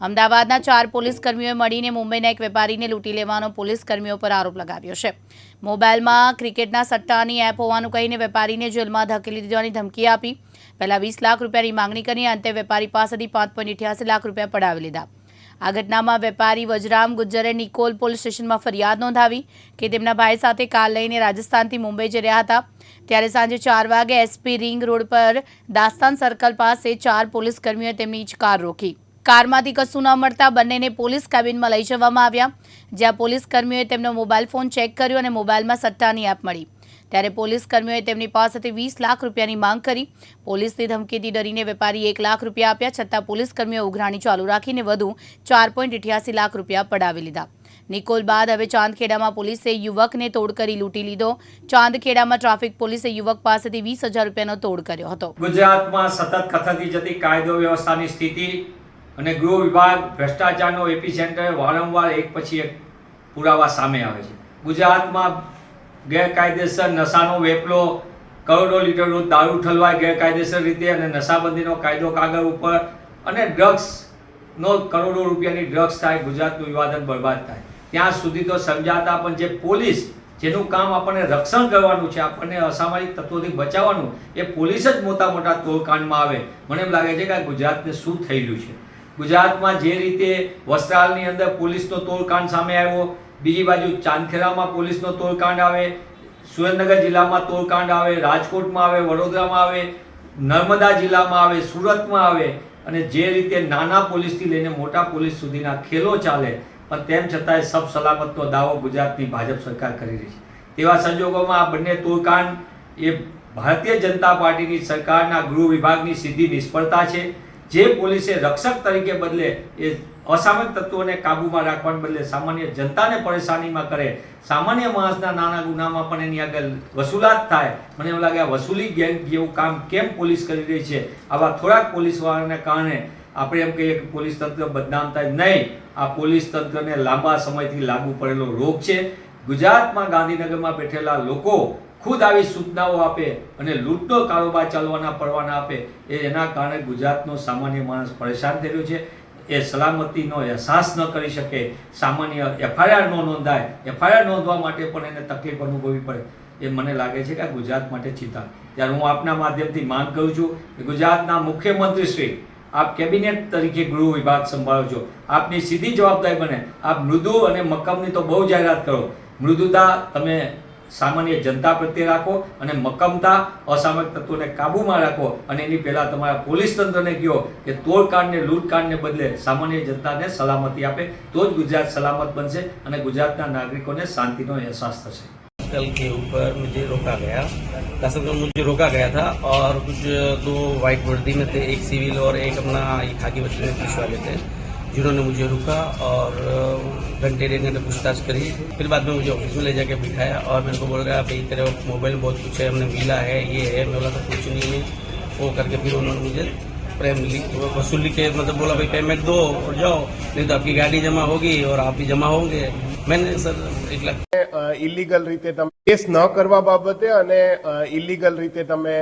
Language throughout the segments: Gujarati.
અમદાવાદના 4 પોલીસ કર્મીઓએ મળીને મુંબઈના એક વેપારીને લૂંટી લેવાનો પોલીસ કર્મીઓ પર આરોપ લગાવ્યો છે। મોબાઈલમાં ક્રિકેટના સટ્ટાની એપ હોવાનું કહીને વેપારીને જેલમાં ધકેલી દેવાની ધમકી આપી પહેલા 20 લાખ રૂપિયાની માંગણી કરી અંતે વેપારી પાસેથી 5.88 લાખ રૂપિયા પડાવી લીધા। આ ઘટનામાં વેપારી વજરામ ગુજ્જરે નિકોલ પોલીસ સ્ટેશનમાં ફરિયાદ નોંધાવી કે તેમના ભાઈ સાથે કાર લઈને રાજસ્થાનથી મુંબઈ જઈ રહ્યા હતા ત્યારે સાંજે 4 વાગે એસપી રિંગ રોડ પર દાસ્તાન સર્કલ પાસે 4 પોલીસ કર્મીઓએ તેમની જ કાર રોકી। કારમાંથી કશું ન મળતા બંનેને પોલીસ કેબિનમાં લઈ જવામાં આવ્યા, જ્યાં પોલીસ કર્મીઓએ તેમનો મોબાઈલ ફોન ચેક કર્યો અને મોબાઈલમાં સટ્ટાની એપ મળી ત્યારે પોલીસ કર્મીઓએ તેમની પાસેથી 20 લાખ રૂપિયાની માંગ કરી। પોલીસની ધમકીથી ડરીને વેપારી 1 લાખ રૂપિયા આપ્યા છતાં પોલીસ કર્મીઓએ ઉઘરાણી ચાલુ રાખીને વધુ 4.88 લાખ રૂપિયા પડાવી લીધા। નિકોલ બાદ હવે ચાંદખેડામાં પોલીસે યુવકને તોડ કરી લૂંટી લીધો। ચાંદખેડામાં ટ્રાફિક પોલીસે યુવક પાસેથી 20,000 રૂપિયાનો તોડ કર્યો હતો। ગુજરાતમાં સતત કથળતી જતી કાયદો વ્યવસ્થાની સ્થિતિ અને ગૃહ વિભાગ ભ્રષ્ટાચારનો એપિસેન્ટર વારંવાર એક પછી એક પુરાવા સામે આવે છે। ગુજરાતમાં ગેરકાયદેસર નશાનો વેપલો, કરોડો લીટર રોજ દારૂ ઠલવાય ગેરકાયદેસર રીતે અને નશાબંધીનો કાયદો કાગળ ઉપર અને ડ્રગ્સનો કરોડો રૂપિયાની ડ્રગ્સ થાય, ગુજરાતનું યુવાધન બરબાદ થાય ત્યાં સુધી તો સમજાતા પણ જે પોલીસ જેનું કામ આપણને રક્ષણ કરવાનું છે, આપણને અસામાજિક તત્વોથી બચાવવાનું, એ પોલીસ જ મોટા તોડકાંડમાં આવે। મને એમ લાગે છે કે ગુજરાતને શું થઈ રહ્યું છે। ગુજરાતમાં જે રીતે વસ્ત્રાલની અંદર પોલીસનો તોડકાંડ સામે આવ્યો, બીજી બાજુ ચાંદખેડામાં પોલીસનો તોડકાંડ આવે, સુરેન્દ્રનગર જિલ્લામાં તોડકાંડ આવે, રાજકોટમાં આવે, વડોદરામાં આવે, નર્મદા જિલ્લામાં આવે, સુરતમાં આવે અને જે રીતે નાના પોલીસથી લઈને મોટા પોલીસ સુધીના ખેલો ચાલે પણ તેમ છતાંય સબ સલામતનો દાવો ગુજરાતની ભાજપ સરકાર કરી રહી છે। તેવા સંજોગોમાં આ બંને તોડકાંડ એ ભારતીય જનતા પાર્ટીની સરકારના ગૃહ વિભાગની સીધી નિષ્ફળતા છે। જે પોલીસે રક્ષક તરીકે બદલે એ અસામાજિક તત્વોને કાબૂમાં રાખવાને બદલે સામાન્ય જનતાને પરેશાનીમાં કરે, સામાન્ય માણસના નાના ગુનામાં પણ એની આગળ વસૂલાત થાય। મને એવું લાગે આ વસૂલી ગેંગ જેવું કામ કેમ પોલીસ કરી રહી છે। આવા થોડાક પોલીસવાળાને કારણે આપણે એમ કહીએ કે પોલીસ તંત્ર બદનામ થાય, નહીં, આ પોલીસ તંત્રને લાંબા સમયથી લાગુ પડેલો રોગ છે। ગુજરાતમાં ગાંધીનગરમાં બેઠેલા લોકો ખુદ આવી સૂચનાઓ આપે અને લૂંટનો કારોબાર ચાલવાના પરવાના આપે, એના કારણે ગુજરાતનો સામાન્ય માણસ પરેશાન થઈ રહ્યો છે। એ સલામતીનો અહેસાસ ન કરી શકે, સામાન્ય એફઆઈઆર ન નોંધાય, એફઆઈઆર નોંધવા માટે પણ એને તકલીફ અનુભવવી પડે, એ મને લાગે છે કે આ ગુજરાત માટે ચિંતા। ત્યારે હું આપના માધ્યમથી માંગ કરું છું કે ગુજરાતના મુખ્યમંત્રી શ્રી, આપ કેબિનેટ તરીકે ગૃહ વિભાગ સંભાળો છો, આપની સીધી જવાબદારી બને આપ મૃદુ અને મક્કમની તો બહુ જાહેરાત કરો। મૃદુતા તમે સામાન્ય જનતા પ્રત્યે રાખો અને મક્કમતા અસામાજિક તત્વોને કાબૂમાં રાખો અને એની પહેલાં તમારા પોલીસ તંત્રને કહો કે તોડકાંડને લૂંટકાંડને બદલે સામાન્ય જનતાને સલામતી આપે, તો જ ગુજરાત સલામત બનશે અને ગુજરાતના નાગરિકોને શાંતિનો અહેસાસ થશે। कल के ऊपर मुझे रोका गया, दरअसल मुझे रोका गया था और कुछ 2 वाइट वर्दी में थे, एक सिविल और एक अपना ये खाकी बच्चे में पुलिस वाले थे, जिन्होंने मुझे रुका और घंटे 1.5 घंटे पूछताछ करी। फिर बाद में मुझे ऑफिस में ले जाके बिठाया और मेरे को बोल रहा भाई तेरे मोबाइल बहुत कुछ है, हमने मिला है, ये है। मैं बोला तो कुछ नहीं है, वो करके फिर उन्होंने मुझे वसूली के मतलब बोला भाई पेमेंट दो और जाओ, नहीं तो आपकी गाड़ी जमा होगी और आप भी जमा होंगे। मैंने सर 1 लाख ઇલીગલ રીતે તમે કેસ ન કરવા બાબતે અને ઇલીગલ રીતે તમે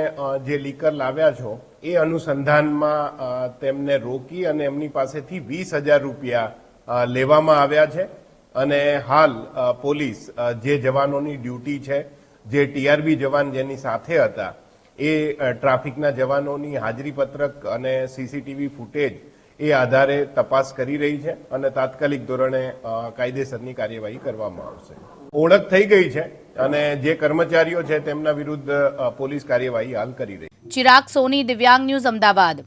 જે લીકર લાવ્યા છો એ અનુસંધાનમાં તેમને રોકી અને એમની પાસેથી 20,000 રૂપિયા લેવામાં આવ્યા છે અને હાલ પોલીસ જે જવાનોની ડ્યુટી છે, જે ટીઆરબી જવાન જેની સાથે હતા, એ ટ્રાફિકના જવાનોની હાજરી પત્રક અને સીસીટીવી ફૂટેજ એ આધારે તપાસ કરી રહી છે અને તાત્કાલિક ધોરણે કાયદેસરની કાર્યવાહી કરવામાં આવશે। ઓળખ થઈ ગઈ છે અને જે કર્મચારીઓ છે તેમના વિરુદ્ધ પોલીસ કાર્યવાહી હાલ કરી રહી છે। ચિરાગ સોની, દિવ્યાંગ ન્યૂઝ, અમદાવાદ।